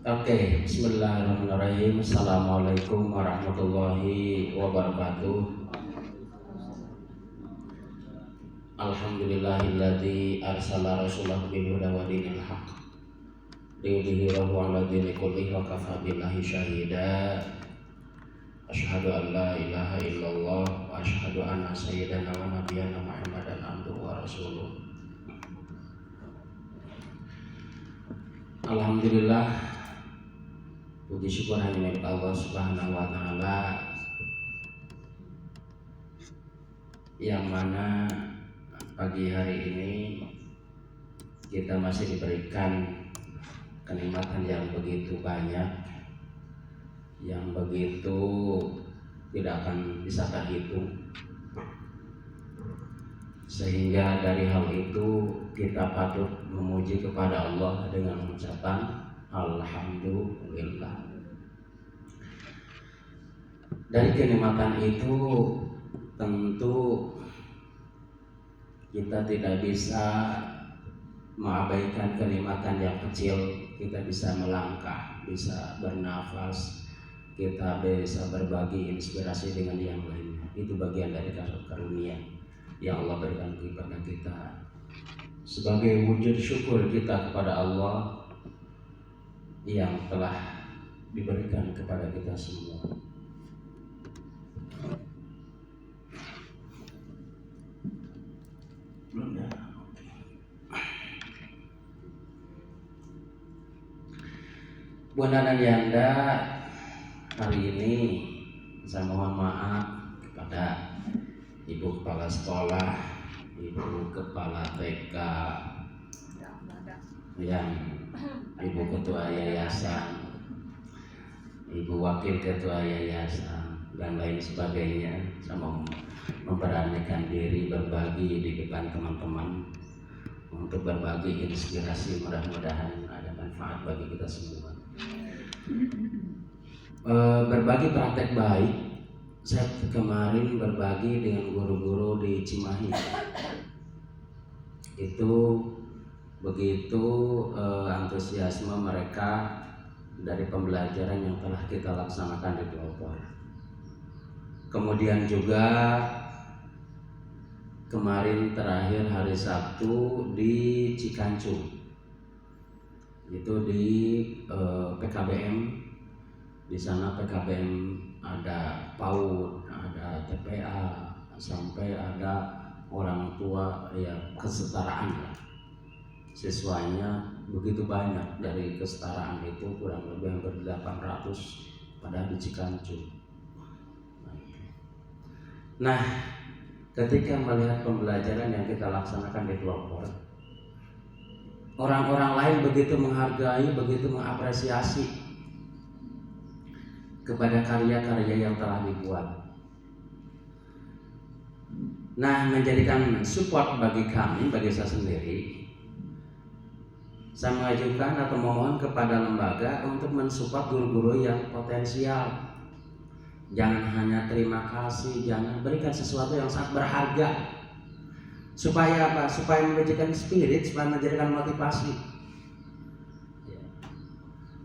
Oke, bismillahirrahmanirrahim. Assalamualaikum warahmatullahi wabarakatuh. Alhamdulillahilladzi arsala rasulahu bil huda wa dinil haqq liyudhhirahu 'ala dini kullihi wa kafaa billahi syahida. Asyhadu an la ilaha illallah wa asyhadu anna sayyidana wa nabiyyana Muhammadan abduhu wa rasuluh. Alhamdulillah, puji syukur hanya milik Allah Subhanahu wa taala, yang mana pagi hari ini kita masih diberikan kenikmatan yang begitu banyak, yang begitu tidak akan bisa terhitung, sehingga dari hal itu kita patut memuji kepada Allah dengan ucapan alhamdulillah. Dari kenikmatan itu tentu kita tidak bisa mengabaikan kenikmatan yang kecil. Kita bisa melangkah, bisa bernafas, kita bisa berbagi inspirasi dengan yang lainnya. Itu bagian dari karunia yang Allah berikan kepada kita. Sebagai wujud syukur kita kepada Allah yang telah diberikan kepada kita semua. Belum ya? Bunda dan Yanda, hari ini saya mohon maaf kepada Ibu Kepala Sekolah, Ibu Kepala TK, yang Ibu Ketua Yayasan, Ibu Wakil Ketua Yayasan, dan lain sebagainya. Saya memberanikan diri berbagi di depan teman-teman untuk berbagi inspirasi, mudah-mudahan ada manfaat bagi kita semua. Berbagi praktek baik. Saya kemarin berbagi dengan guru-guru di Cimahi. Itu begitu antusiasme mereka dari pembelajaran yang telah kita laksanakan di pelopor. Kemudian juga kemarin terakhir hari Sabtu di Cikancung, itu di PKBM. Di sana PKBM ada PAUD, ada TPA, sampai ada orang tua, ya kesetaraan lah. Siswanya begitu banyak, dari kesetaraan itu kurang lebih hampir 800 pada di Cikancung. Nah, ketika melihat pembelajaran yang kita laksanakan di pelopor, orang-orang lain begitu menghargai, begitu mengapresiasi kepada karya-karya yang telah dibuat. Nah, menjadikan support bagi kami, bagi saya sendiri, saya mengajukan atau memohon kepada lembaga untuk mensupport guru-guru yang potensial. Jangan hanya terima kasih, jangan berikan sesuatu yang sangat berharga. Supaya apa? Supaya menjadikan spirit, supaya menjadikan motivasi.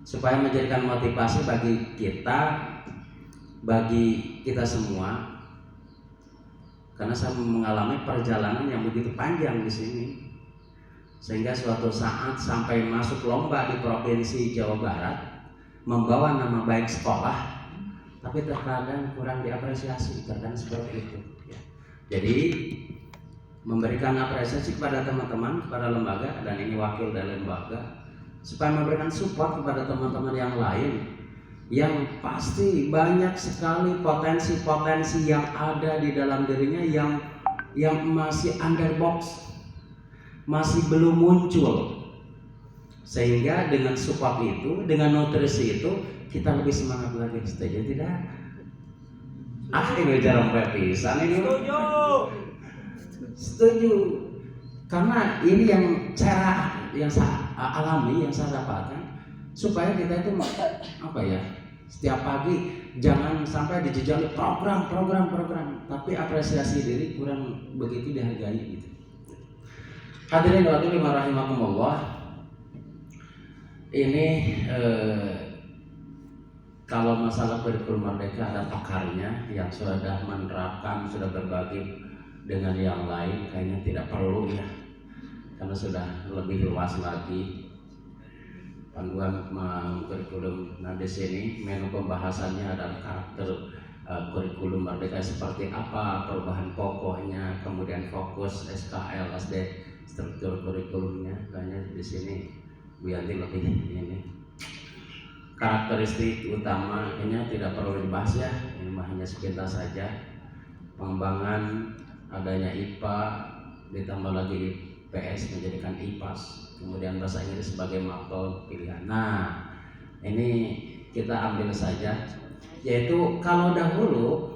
Supaya menjadikan motivasi bagi kita semua. Karena saya mengalami perjalanan yang begitu panjang di sini, sehingga suatu saat sampai masuk lomba di Provinsi Jawa Barat, membawa nama baik sekolah, tapi terkadang kurang diapresiasi, terkadang seperti itu. Jadi memberikan apresiasi kepada teman-teman, kepada lembaga, dan ini wakil dari lembaga, supaya memberikan support kepada teman-teman yang lain yang pasti banyak sekali potensi-potensi yang ada di dalam dirinya yang masih underbox, masih belum muncul. Sehingga dengan support itu, dengan nutrisi itu, kita lebih semangat lagi. Setuju tidak? Ini jarang pisan ini. Setuju. Karena ini yang saya alami, yang saya dapatkan, supaya kita itu setiap pagi jangan sampai dijejali program, tapi apresiasi diri kurang begitu dihargai gitu. Hadirin wa hadirin rahimakumullah. Ini kalau masalah kurikulum merdeka ada pakarnya yang sudah menerapkan, sudah berbagi dengan yang lain, kayaknya tidak perlu ya, karena sudah lebih luas lagi panduan kurikulum. Nah di sini menu pembahasannya adalah karakter kurikulum merdeka seperti apa, perubahan pokoknya, kemudian fokus SKL, SD, struktur kurikulumnya. Kayaknya di sini Bu Yanti lebih ini. Karakteristik utamanya tidak perlu dibahas ya, ini hanya sepintas saja. Pengembangan adanya IPA ditambah lagi IPS menjadikan IPAS, kemudian bahasa Inggris sebagai mapel pilihan. Nah ini kita ambil saja, yaitu kalau dahulu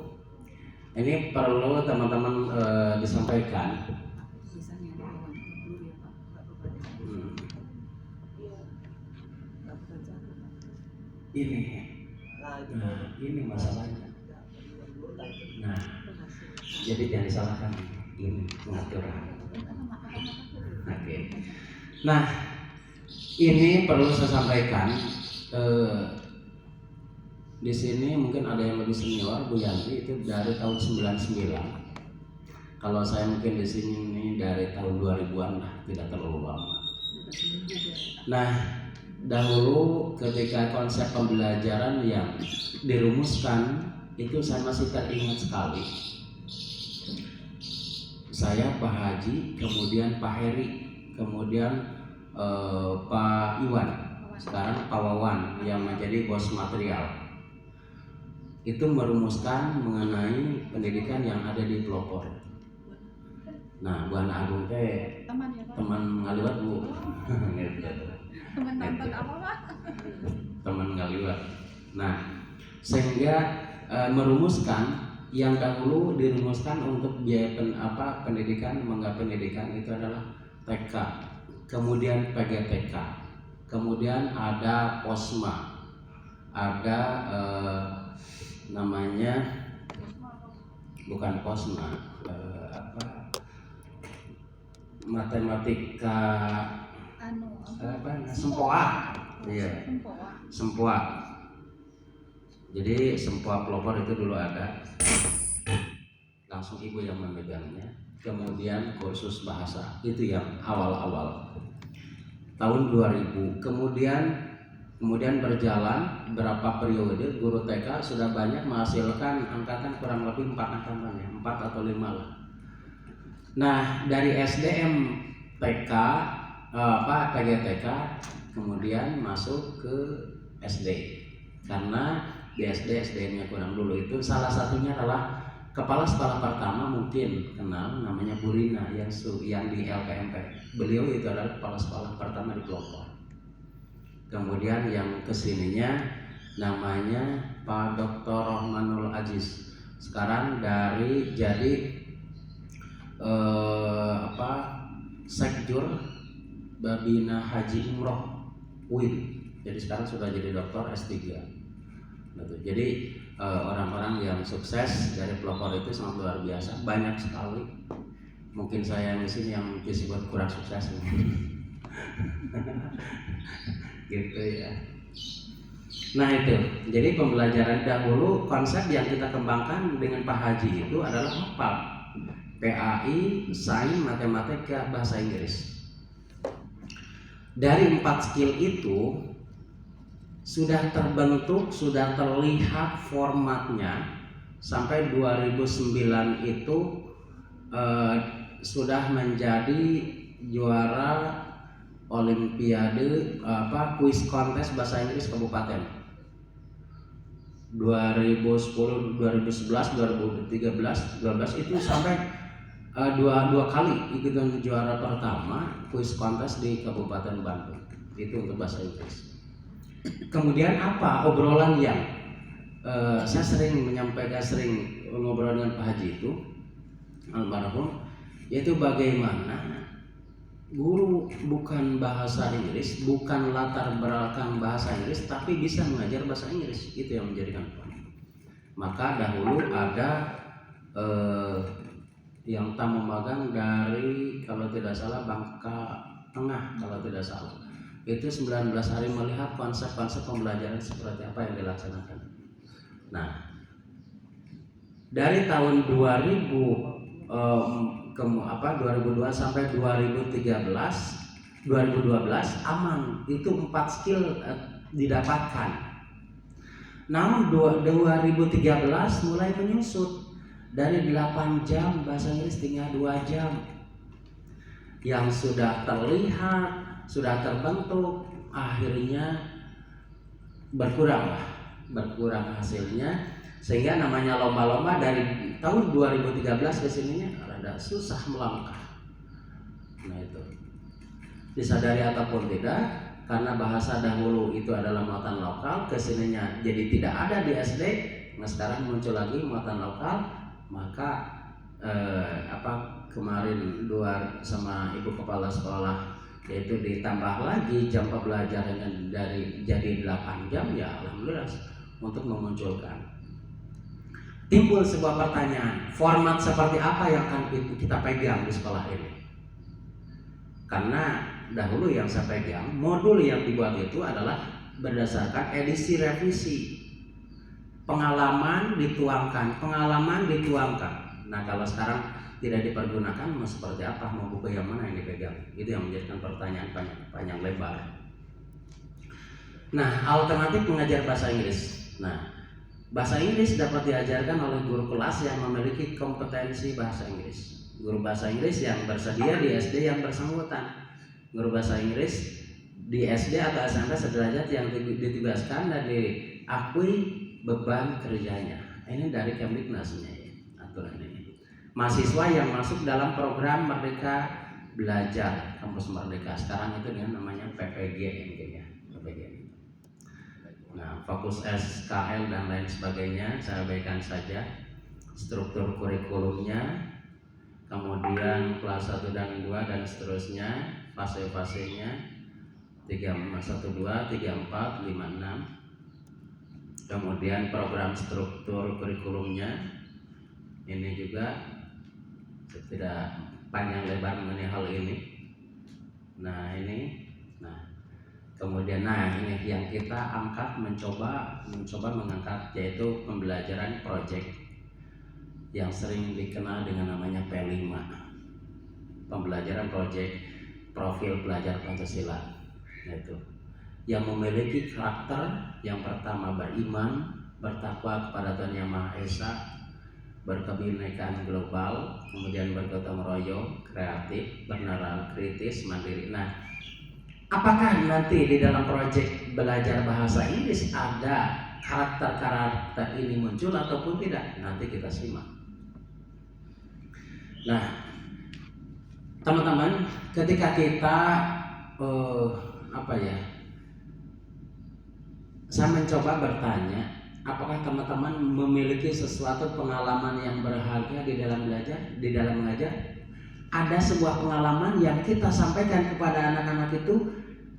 ini perlu teman-teman disampaikan. Ini masalahnya. Nah, jadi jangan disalahkan ini pengaturan. Oke. Nah, ini perlu saya sampaikan. Di sini mungkin ada yang lebih senior, Bu Yanti itu dari tahun 99. Kalau saya mungkin di sini ini dari tahun 2000-an lah, tidak terlalu lama. Nah, dahulu ketika konsep pembelajaran yang dirumuskan itu saya masih teringat sekali. Saya, Pak Haji, kemudian Pak Heri, kemudian Pak Iwan, sekarang Pak Wawan yang menjadi bos material, itu merumuskan mengenai pendidikan yang ada di pelopor. Nah, Bu Ana Agung teh teman ngaliwat Bu. Teman nonton apa Pak? Teman ngaliwat. Nah, sehingga merumuskan yang dahulu dirumuskan untuk biaya pendidikan, mengapa pendidikan itu adalah TK, kemudian PGTK, kemudian ada POSMA, ada namanya bukan POSMA, matematika Sempoa. Iya. Sempoa. Jadi Sempoa pelopor itu dulu ada. Langsung ibu yang memegangnya. Kemudian kursus bahasa itu yang awal-awal tahun 2000. Kemudian berjalan berapa periode, guru TK sudah banyak menghasilkan angkatan kurang lebih 4 angkatan ya, 4 atau 5 lah. Nah, dari SDM TK PGTK kemudian masuk ke SD, karena di SDM-nya kurang dulu. Itu salah satunya adalah kepala sekolah pertama, mungkin kenal, namanya Bu Rina yang di LPMP. Beliau itu adalah kepala sekolah pertama di pelopor. Kemudian yang kesininya namanya Pak Dr. Rohmanul Aziz, sekarang jadi Sekjur Babina Haji Umroh UIN. Jadi sekarang sudah jadi doktor S3. Jadi orang-orang yang sukses dari pelopor itu sangat luar biasa, banyak sekali. Mungkin saya di sini yang disebut kurang sukses. Gitu ya. Nah itu, jadi pembelajaran dahulu konsep yang kita kembangkan dengan Pak Haji itu adalah apa? PAI, Sains, Matematika, Bahasa Inggris. Dari 4 skill itu sudah terbentuk, sudah terlihat formatnya. Sampai 2009 itu sudah menjadi juara Olimpiade kuis kontes bahasa Inggris kabupaten. 2010, 2011, 2013, 2012 itu sampai dua kali ikutan juara pertama kuis kontes di Kabupaten Bandung. Itu untuk bahasa Inggris. Kemudian obrolan yang saya sering ngobrol dengan Pak Haji itu almarhum, yaitu bagaimana guru bukan bahasa Inggris, bukan latar belakang bahasa Inggris, tapi bisa mengajar bahasa Inggris. Itu yang menjadikan poin. Maka dahulu ada yang tamu magang dari, kalau tidak salah, Bangka Tengah, kalau tidak salah. itu 19 hari melihat konsep-konsep pembelajaran seperti apa yang dilaksanakan. Nah, dari tahun 2002 sampai 2012 aman, itu 4 skill didapatkan. Namun 2013 mulai menyusut, dari 8 jam bahasa Inggris tinggal 2 jam. Yang sudah terlihat, sudah terbentuk, akhirnya berkurang hasilnya, sehingga namanya lomba-lomba dari tahun 2013 ke sininya rada susah melangkah. Nah itu disadari ataupun tidak, karena bahasa dahulu itu adalah muatan lokal, kesininya jadi tidak ada di SD. Nah sekarang muncul lagi muatan lokal, maka kemarin dua sama ibu kepala sekolah, yaitu ditambah lagi jam pembelajarannya dari jadi 8 jam, ya alhamdulillah untuk memunculkan. Timbul sebuah pertanyaan, format seperti apa yang akan kita pegang di sekolah ini? Karena dahulu yang saya pegang, modul yang dibuat itu adalah berdasarkan edisi revisi. Pengalaman dituangkan. Nah kalau sekarang tidak dipergunakan, mau seperti apa, mau buku yang mana yang dipegang? Itu yang menjadikan pertanyaan panjang lebar. Nah, alternatif mengajar bahasa Inggris. Nah, bahasa Inggris dapat diajarkan oleh guru kelas yang memiliki kompetensi bahasa Inggris. Guru bahasa Inggris yang bersedia di SD yang bersangkutan. Guru bahasa Inggris di SD atau SMP sederajat yang ditugaskan dan diakui beban kerjanya. Ini dari Kemdiknasnya ya, aturan ini. Mahasiswa yang masuk dalam program Merdeka Belajar, Kampus Merdeka. Sekarang itu namanya PPG ya, PPG. Nah, fokus SKL dan lain sebagainya saya abaikan saja. Struktur kurikulumnya, kemudian kelas 1 dan 2 dan seterusnya, fase-fasenya 3, 1, 2, 3, 4, 5, 6. Kemudian program struktur kurikulumnya ini juga tidak panjang lebar mengenai hal ini. Nah ini, kemudian ini yang kita angkat, mencoba mengangkat, yaitu pembelajaran project yang sering dikenal dengan namanya P5. Pembelajaran project profil pelajar Pancasila, yaitu yang memiliki karakter yang pertama beriman, bertakwa kepada Tuhan Yang Maha Esa, berkebinekaan global, kemudian bergotong royong, kreatif, bernalar, kritis, mandiri. Nah, apakah nanti di dalam proyek belajar bahasa Inggris ada karakter-karakter ini muncul ataupun tidak? Nanti kita simak. Nah, teman-teman, ketika kita saya mencoba bertanya, apakah teman-teman memiliki sesuatu pengalaman yang berharga di dalam belajar, di dalam mengajar? Ada sebuah pengalaman yang kita sampaikan kepada anak-anak itu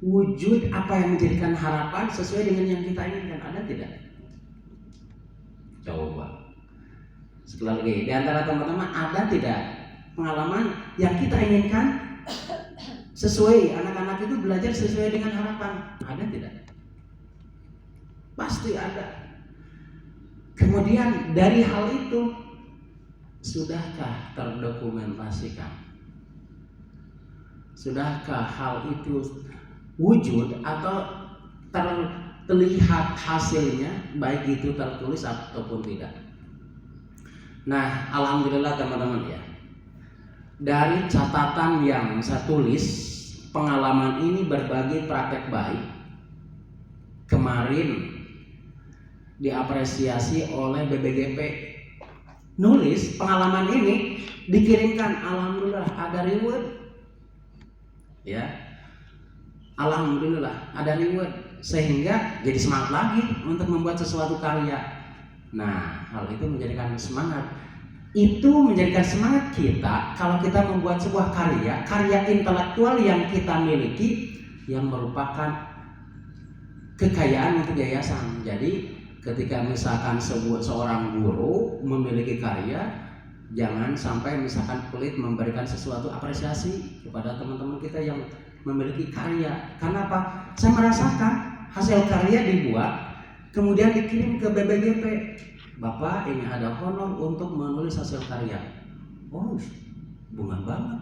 wujud apa yang menjadikan harapan sesuai dengan yang kita inginkan, ada tidak? Coba. Sekali lagi, di antara teman-teman ada tidak pengalaman yang kita inginkan sesuai, anak-anak itu belajar sesuai dengan harapan? Ada tidak? Pasti ada. Kemudian dari hal itu sudahkah terdokumentasikan? Sudahkah hal itu wujud atau terlihat hasilnya, baik itu tertulis ataupun tidak? Nah, alhamdulillah teman-teman ya, dari catatan yang saya tulis, pengalaman ini berbagi praktek baik kemarin diapresiasi oleh BBGP. Nulis pengalaman ini dikirimkan, alhamdulillah ada reward ya, alhamdulillah ada reward, sehingga jadi semangat lagi untuk membuat sesuatu karya. Nah, hal itu menjadikan semangat. Itu menjadikan semangat kita kalau kita membuat sebuah karya intelektual yang kita miliki, yang merupakan kekayaan untuk yayasan. Jadi ketika misalkan seorang guru memiliki karya, jangan sampai misalkan pelit memberikan sesuatu apresiasi kepada teman-teman kita yang memiliki karya. Karena apa? Saya merasakan hasil karya dibuat, kemudian dikirim ke BBGP. Bapak, ini ada honor untuk menulis hasil karya. Oh, bunga banget.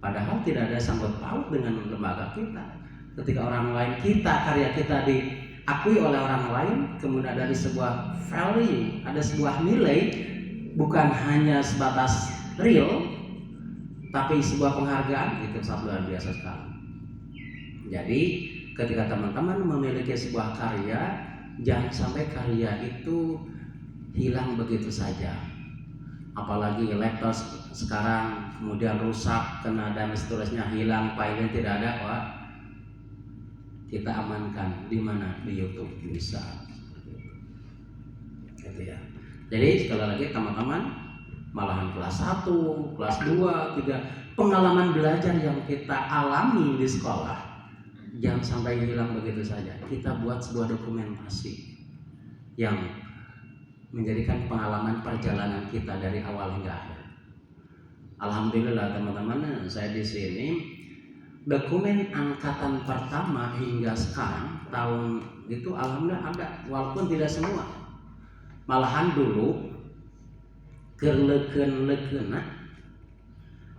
Padahal tidak ada sangkut paut dengan lembaga kita. Ketika orang lain karya kita diakui oleh orang lain, kemudian ada sebuah value, ada sebuah nilai, bukan hanya sebatas real, tapi sebuah penghargaan, itu sangat luar biasa sekali. Jadi ketika teman-teman memiliki sebuah karya, jangan sampai karya itu hilang begitu saja. Apalagi laptop sekarang kemudian rusak, kena dan seterusnya, hilang, filenya tidak ada, wah, kita amankan di mana? Di YouTube bisa. Gitu ya. Jadi sekali lagi teman-teman, malahan kelas 1, kelas 2, 3, pengalaman belajar yang kita alami di sekolah jangan sampai hilang begitu saja. Kita buat sebuah dokumentasi yang menjadikan pengalaman perjalanan kita dari awal hingga akhir. Alhamdulillah teman-teman, saya di sini dokumen angkatan pertama hingga sekarang tahun itu alhamdulillah ada, walaupun tidak semua. Malahan dulu kerleken-lekena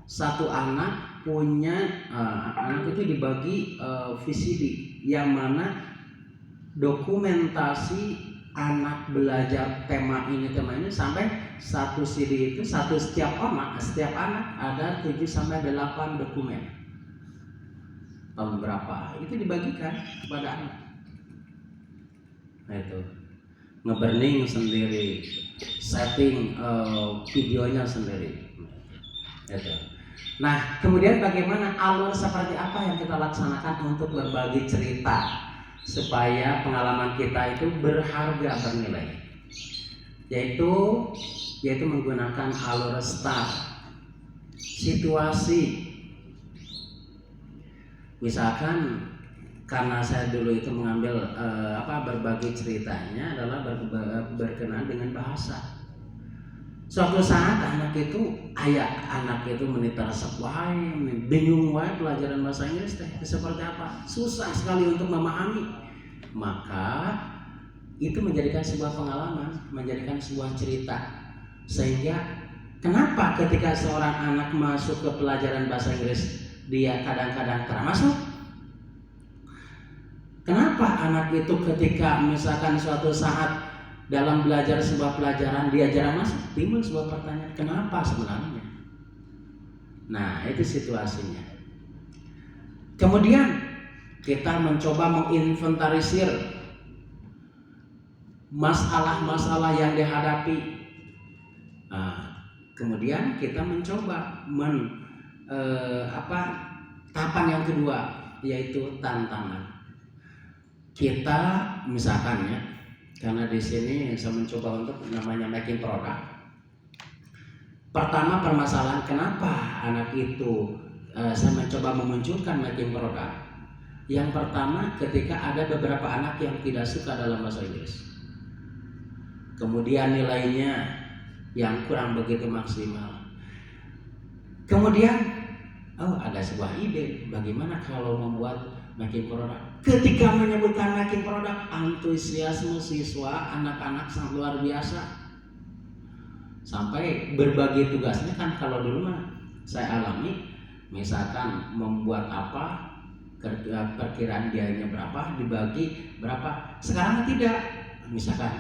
satu anak punya anak itu dibagi VCD yang mana dokumentasi anak belajar tema ini sampai satu CD itu setiap anak ada 7 sampai 8 dokumen. Tahun berapa itu dibagikan kepada anak. Nah itu nge-burning sendiri, setting videonya sendiri. Itu. Nah kemudian bagaimana alur seperti apa yang kita laksanakan untuk berbagi cerita supaya pengalaman kita itu berharga, bernilai, yaitu menggunakan alur start, situasi. Misalkan karena saya dulu itu mengambil berbagi ceritanya adalah berkenaan dengan bahasa. Suatu saat anak itu menita resep wae, bingung wae pelajaran bahasa Inggris seperti apa, susah sekali untuk memahami. Maka itu menjadikan sebuah pengalaman, menjadikan sebuah cerita. Sehingga kenapa ketika seorang anak masuk ke pelajaran bahasa Inggris dia kadang-kadang termasuk? Kenapa anak itu ketika misalkan suatu saat dalam belajar sebuah pelajaran dia jarang masuk? Timbul sebuah pertanyaan, kenapa sebenarnya? Nah itu situasinya. Kemudian kita mencoba menginventarisir masalah-masalah yang dihadapi. Nah, kemudian kita mencoba tahapan yang kedua, yaitu tantangan. Kita misalkan ya, karena di sini saya mencoba untuk namanya making product. Pertama permasalahan kenapa anak itu saya mencoba memunculkan making product. Yang pertama ketika ada beberapa anak yang tidak suka dalam bahasa Inggris. Kemudian nilainya yang kurang begitu maksimal. Kemudian ada sebuah ide bagaimana kalau membuat making product. Ketika menyebutkan making product, antusiasme siswa anak-anak sangat luar biasa. Sampai berbagi tugasnya kan kalau dulu mah saya alami, misalkan membuat apa, perkiraan biayanya berapa, dibagi berapa. Sekarang tidak. Misalkan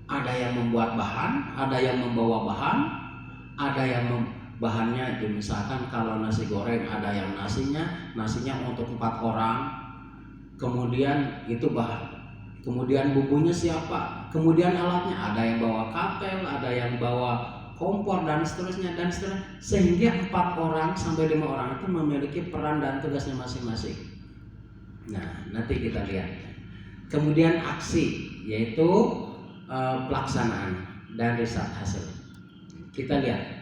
ada yang membuat bahan, ada yang membawa bahan, ada yang bahannya misalkan kalau nasi goreng ada yang nasinya untuk 4 orang. Kemudian itu bahan, kemudian bumbunya siapa, kemudian alatnya, ada yang bawa katel, ada yang bawa kompor dan seterusnya, sehingga 4 orang sampai 5 orang itu memiliki peran dan tugasnya masing-masing. Nah nanti kita lihat. Kemudian aksi, yaitu pelaksanaan dan riset hasil. Kita lihat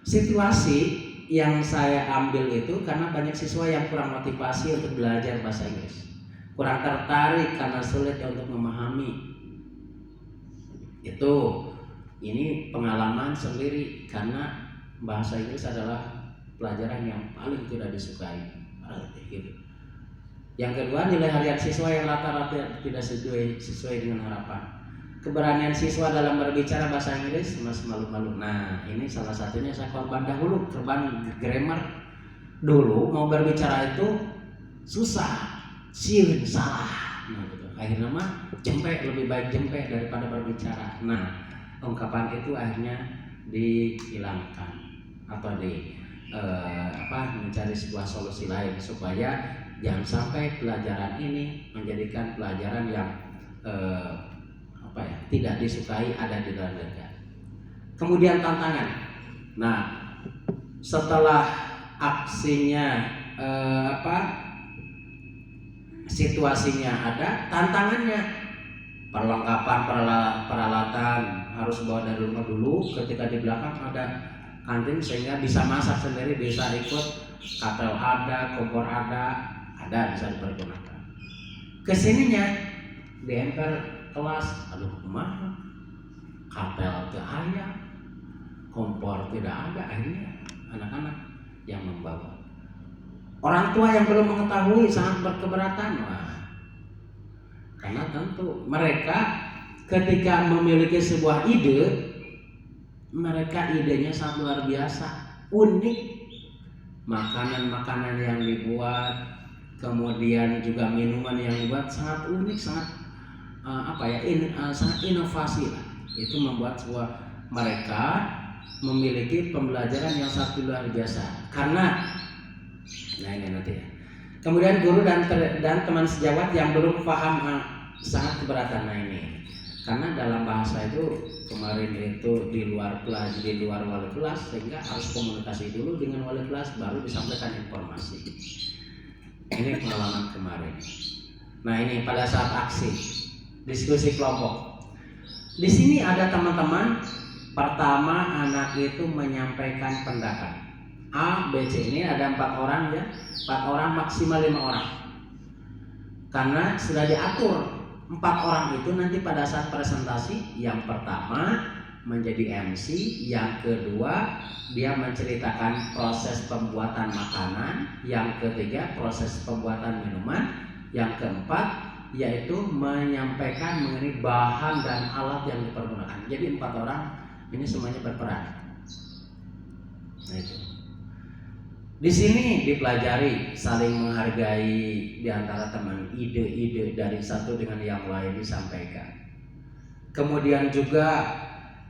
situasi yang saya ambil itu karena banyak siswa yang kurang motivasi untuk belajar bahasa Inggris, kurang tertarik karena sulit untuk memahami. Ini pengalaman sendiri karena bahasa Inggris adalah pelajaran yang paling tidak disukai gitu. Yang kedua, nilai harian siswa yang rata-rata tidak sesuai dengan harapan. Keberanian siswa dalam berbicara bahasa Inggris masih malu-malu. Nah, ini salah satunya saya korban dahulu, korban grammar. Dulu mau berbicara itu susah, sering salah. Nah, gitu. Akhirnya mah jempek, lebih baik jempek daripada berbicara. Nah, ungkapan itu akhirnya dihilangkan atau mencari sebuah solusi lain supaya jangan sampai pelajaran ini menjadikan pelajaran yang tidak disukai ada di dalam negara. Kemudian tantangan. Nah, setelah aksinya situasinya ada, tantangannya perlengkapan peralatan harus bawa dari rumah dulu. Ketika di belakang ada kantin sehingga bisa masak sendiri, bisa ikut katel ada, kompor ada bisa dipergunakan. Kesininya di emper kelas, aduh kumaha, katel teu aya, kompor tidak ada, akhirnya anak-anak yang membawa. Orang tua yang belum mengetahui sangat berkeberatan. Karena tentu mereka ketika memiliki sebuah ide, mereka idenya sangat luar biasa, unik. Makanan-makanan yang dibuat, kemudian juga minuman yang dibuat sangat unik, sangat sangat inovasi lah. Itu membuat mereka memiliki pembelajaran yang sangat luar biasa. Karena ini nanti ya. Kemudian guru dan teman sejawat yang belum paham sangat keberatan. Nah ini karena dalam bahasa itu kemarin itu di luar wali kelas, sehingga harus komunikasi dulu dengan wali kelas baru disampaikan informasi. Ini pengalaman kemarin. Nah ini pada saat aksi diskusi kelompok. Di sini ada teman-teman. Pertama anak itu menyampaikan pendapat. A, B, C, ini ada 4 orang ya. 4 orang maksimal 5 orang. Karena sudah diatur 4 orang itu nanti pada saat presentasi, yang pertama menjadi MC, yang kedua dia menceritakan proses pembuatan makanan, yang ketiga proses pembuatan minuman, yang keempat yaitu menyampaikan mengenai bahan dan alat yang dipergunakan. Jadi 4 orang ini semuanya berperan. Nah itu. Di sini dipelajari saling menghargai di antara teman, ide-ide dari satu dengan yang lain disampaikan. Kemudian juga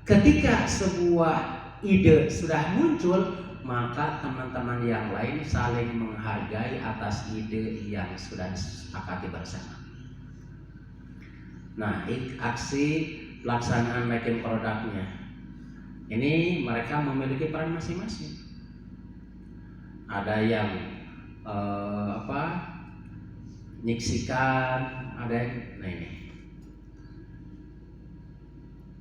ketika sebuah ide sudah muncul, maka teman-teman yang lain saling menghargai atas ide yang sudah disepakati bersama. Nah, aksi pelaksanaan making produknya ini mereka memiliki peran masing-masing. Ada yang nyiksikan, ada yang ini.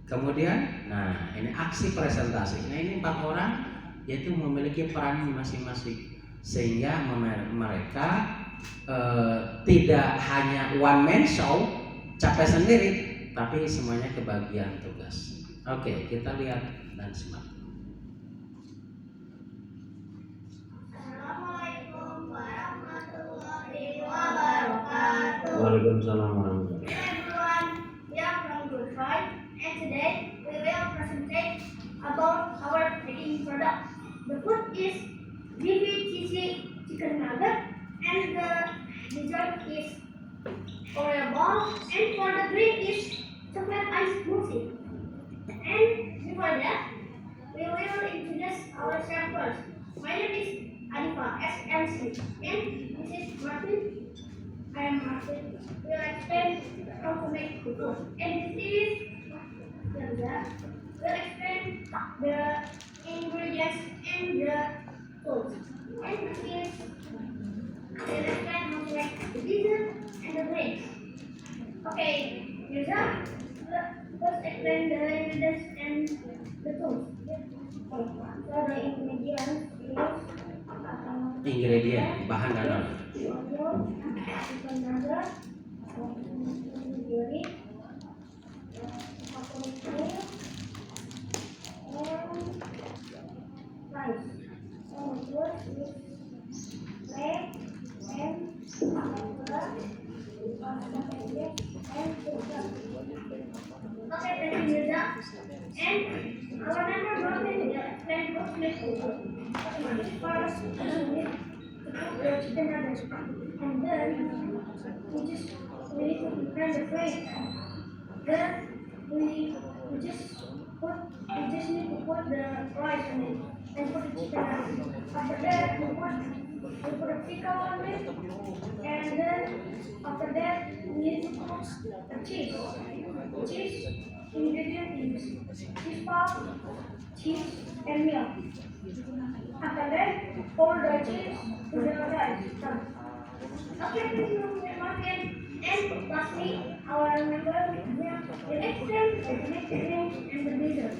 Kemudian, nah ini aksi presentasi. Nah ini 4 orang yaitu memiliki peran masing-masing, sehingga mereka tidak hanya one man show, capek sendiri, tapi semuanya kebagian tugas. Oke, kita lihat dan simak. Waalaikumsalam warahmatullahi wabarakatuh. Everyone, we are from Group 5 and today we will present about our baking product. The food is beefy cheesy chicken nugget and the dessert is Oreo ball and for the drink is chocolate ice smoothie. And before that, we will introduce ourselves first. My name is Adifa, SMC, and this is Martin. I am Martin. We will explain how to make the food. And this is Yanda. We will explain the ingredients and the tools. And this is we will explain how to make the dessert and the drinks. Okay, Yanda, first explain the ingredients and the tools. So the ingredients is ingredient, bahan dan alat. chicken nugget, jeruk, coconut and rice. And first is egg, Okay, thank you, Mirza. And our member brought in the explained cosmic first we need to put the chicken nuggets, and then we need to prepare the plate. Then we just need to put the rice in it and put the chicken nuggets. After that we put a pickle on it, and then after that we need to put the cheese. Cheese ingredient is cheese puff, cheese and milk. After that, pour the cheese to the rice. Done. Okay, thank you, Martin. And lastly, our member will extend the next thing and the dessert.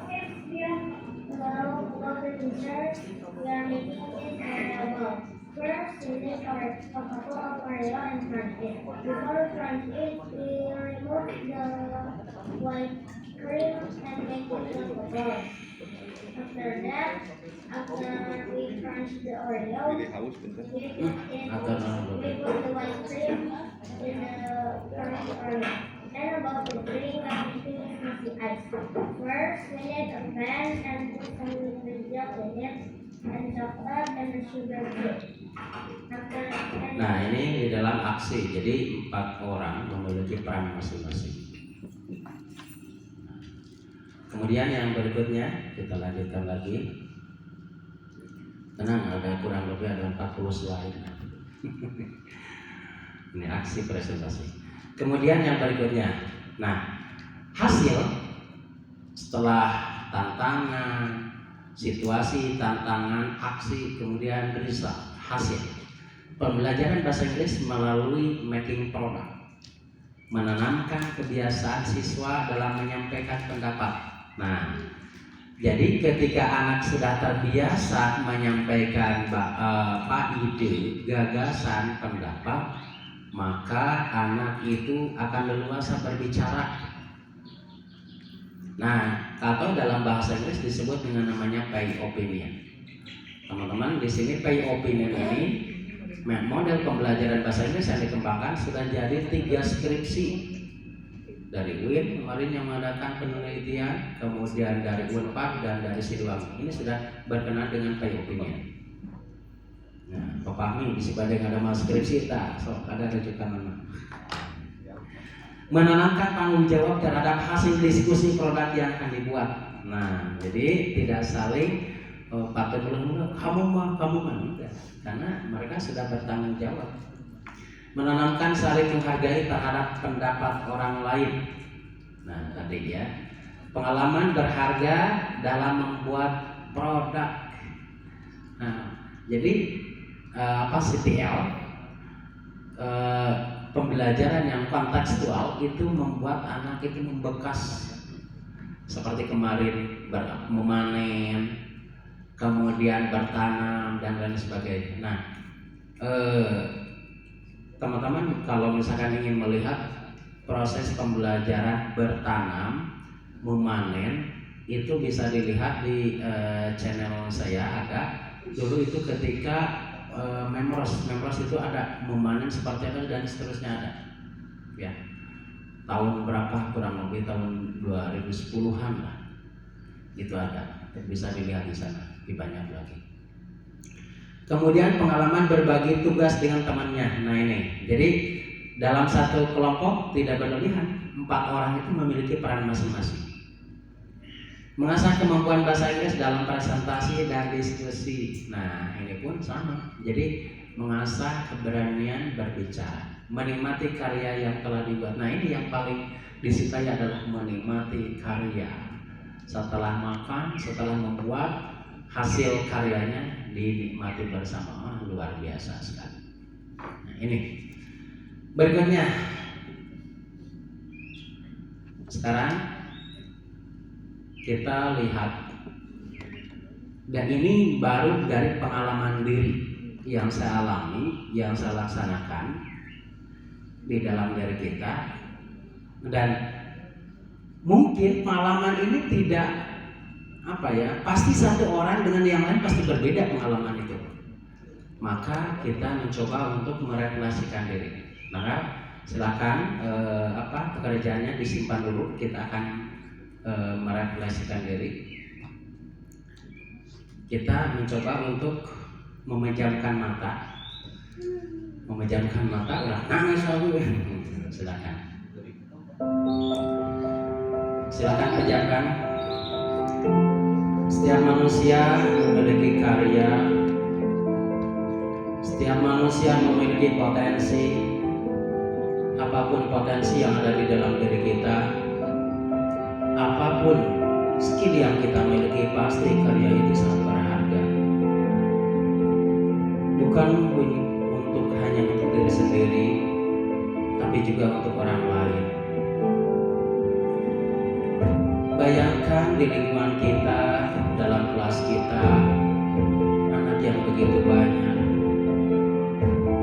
Okay, Dion. Hello, welcome to dessert. We are making it and well. First, we take our Coca-Cola, Oreo, and crunch it. Before we crunch it, we remove the white cream and make it like a ball. After that, after we crunch the Oreo, we put the white cream in the crunched Oreo. Then about the drink, everything is the ice. First, we need a pan and put some liquid milk in it, and chocolate and the sugar cube. Nah, ini di dalam aksi. Jadi 4 orang memiliki peran masing-masing. Kemudian yang berikutnya kita lanjutkan lagi. Tenang, ada kurang lebih ada 40 slide. Ini aksi presentasi. Kemudian yang berikutnya. Nah, hasil setelah tantangan, situasi, tantangan, aksi, kemudian result, hasil. Pembelajaran bahasa Inggris melalui making product, menanamkan kebiasaan siswa dalam menyampaikan pendapat. Nah, jadi ketika anak sudah terbiasa menyampaikan ide, gagasan, pendapat, maka anak itu akan leluasa berbicara. Nah, atau dalam bahasa Inggris disebut dengan namanya pay opinion. Teman-teman, di sini pay opinion ini model pembelajaran bahasa Inggris yang dikembangkan sudah jadi 3 skripsi dari UIN kemarin yang mengadakan penelitian, kemudian dari Unpad dan dari Sidoarjo. Ini sudah berkenaan dengan pay opinion. Nah, Bapak Mi bisa banding ada mas skripsi tak? So, ada rujukan mana? Menanamkan tanggung jawab terhadap hasil diskusi produk yang akan dibuat. Nah, jadi tidak saling pakai mulut kamu mah enggak, karena mereka sudah bertanggung jawab. Menanamkan saling menghargai terhadap pendapat orang lain. Nah, tadi ya, pengalaman berharga dalam membuat produk. Nah, jadi CTL, pembelajaran yang kontekstual itu membuat anak itu membekas. Seperti kemarin memanen, kemudian bertanam dan lain sebagainya. Nah, teman-teman kalau misalkan ingin melihat proses pembelajaran bertanam, memanen, itu bisa dilihat di channel saya ada. Dulu itu ketika Memros itu ada memanen seperti apa dan seterusnya ada. Ya, tahun berapa kurang lebih tahun 2010-an lah. Itu ada, bisa dilihat di sana. Banyak lagi. Kemudian pengalaman berbagi tugas dengan temannya. Nah ini, jadi dalam satu kelompok tidak berlebihan, 4 orang itu memiliki peran masing-masing. Mengasah kemampuan bahasa Inggris dalam presentasi dan diskusi. Nah ini pun sama. Jadi mengasah keberanian berbicara, menikmati karya yang telah dibuat. Nah ini yang paling disukai adalah menikmati karya. Setelah makan, setelah membuat, hasil karyanya dinikmati bersama. Luar biasa sekali. Nah ini berikutnya. Sekarang kita lihat, dan ini baru dari pengalaman diri yang saya alami, yang saya laksanakan di dalam diri kita, dan mungkin pengalaman ini tidak pasti satu orang dengan yang lain pasti berbeda pengalaman itu. Maka kita mencoba untuk merefleksikan diri. Maka silakan pekerjaannya disimpan dulu. Kita akan merefleksikan diri. Kita mencoba untuk memejamkan mata. Memejamkan mata, ulah nangis aku. Silakan. Silakan pejamkan. Setiap manusia memiliki karya. Setiap manusia memiliki potensi. Apapun potensi yang ada di dalam diri kita, apapun skill yang kita miliki, pasti karya itu sangat berharga. Bukan untuk hanya untuk diri sendiri, tapi juga untuk orang lain. Bayangkan di lingkungan kita, dalam kelas kita, anak yang begitu banyak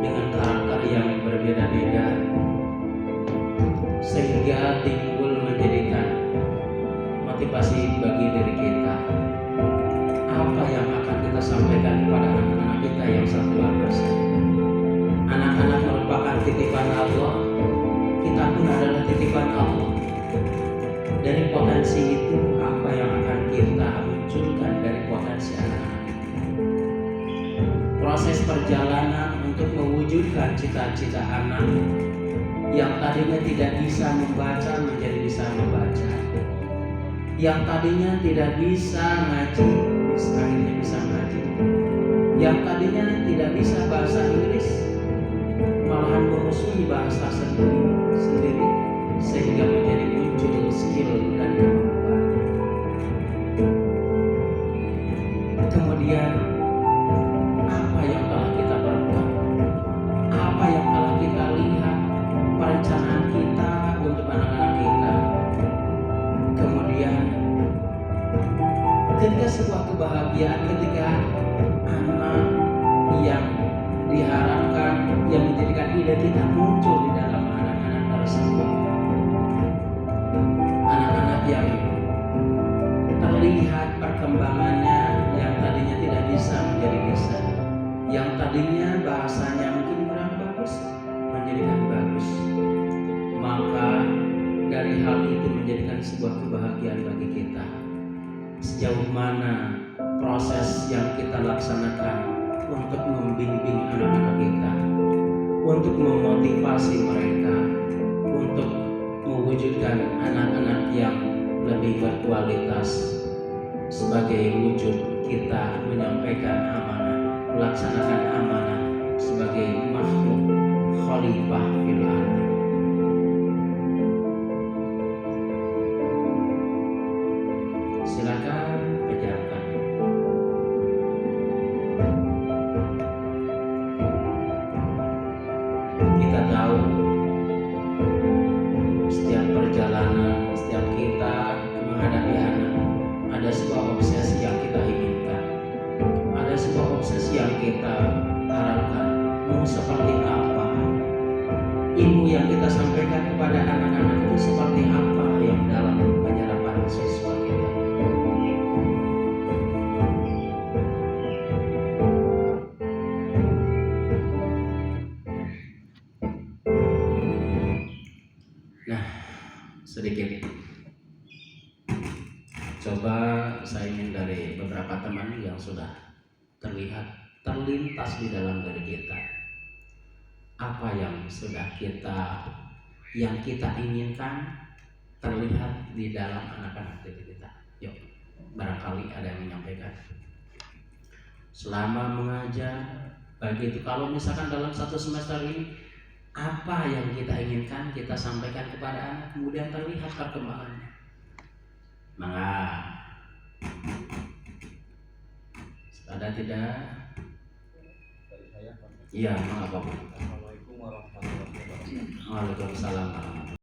dengan karakter yang berbeda-beda, sehingga timbul menjadikan motivasi bagi diri kita. Apa yang akan kita sampaikan kepada anak-anak kita yang sangat luar biasa? Anak-anak merupakan titipan Allah, kita pun adalah titipan Allah. Dari potensi itu, apa yang akan kita munculkan dari potensi anak-anak itu? Proses perjalanan untuk mewujudkan cita-cita anak yang tadinya tidak bisa membaca menjadi bisa membaca, yang tadinya tidak bisa ngaji akhirnya bisa ngaji, yang tadinya tidak bisa bahasa Inggris malahan memusuhi bahasa sendiri sehingga menjadi muncul skill dan kemampuan. Kemudian apa yang telah kita perbuat, apa yang telah kita lihat, perencanaan kita untuk anak-anak kita. Kemudian ketika sebuah kebahagiaan, ketika anak yang diharapkan, yang menjadikan ide kita muncul di dalam anak-anak tersebut, anak-anak yang terlihat perkembangannya, yang tadinya tidak bisa menjadi bisa, yang tadinya bahasanya mungkin kurang bagus menjadikan bagus. Maka dari hal itu menjadikan sebuah kebahagiaan bagi kita. Sejauh mana proses yang kita laksanakan untuk membimbing anak-anak kita, untuk memotivasi mereka, untuk mewujudkan anak-anak yang lebih berkualitas, sebagai wujud kita menyampaikan amanah, melaksanakan amanah sebagai makhluk khalifah fil ardi. Silakan pejamkan. Kita tahu setiap perjalanan, setiap kita menghadapi anak, ada sebuah obsesi yang kita inginkan, ada sebuah obsesi yang kita harapkan. Mau seperti apa ilmu yang kita sampaikan kepada anak-anak itu, seperti apa yang dalam penyerapan siswa kita. Nah, sedikit coba saya ingin dari beberapa teman yang sudah terlintas di dalam diri kita, apa yang sudah yang kita inginkan terlihat di dalam anak-anak diri kita. Yuk, barangkali ada yang menyampaikan. Selama mengajar, baik itu kalau misalkan dalam satu semester ini, apa yang kita inginkan kita sampaikan kepada anak, kemudian terlihat perkembangannya. Mangga. Ada tidak? Dari saya, Pak. Iya, mangga Pak. Assalamualaikum warahmatullahi wabarakatuh. Waalaikumsalam.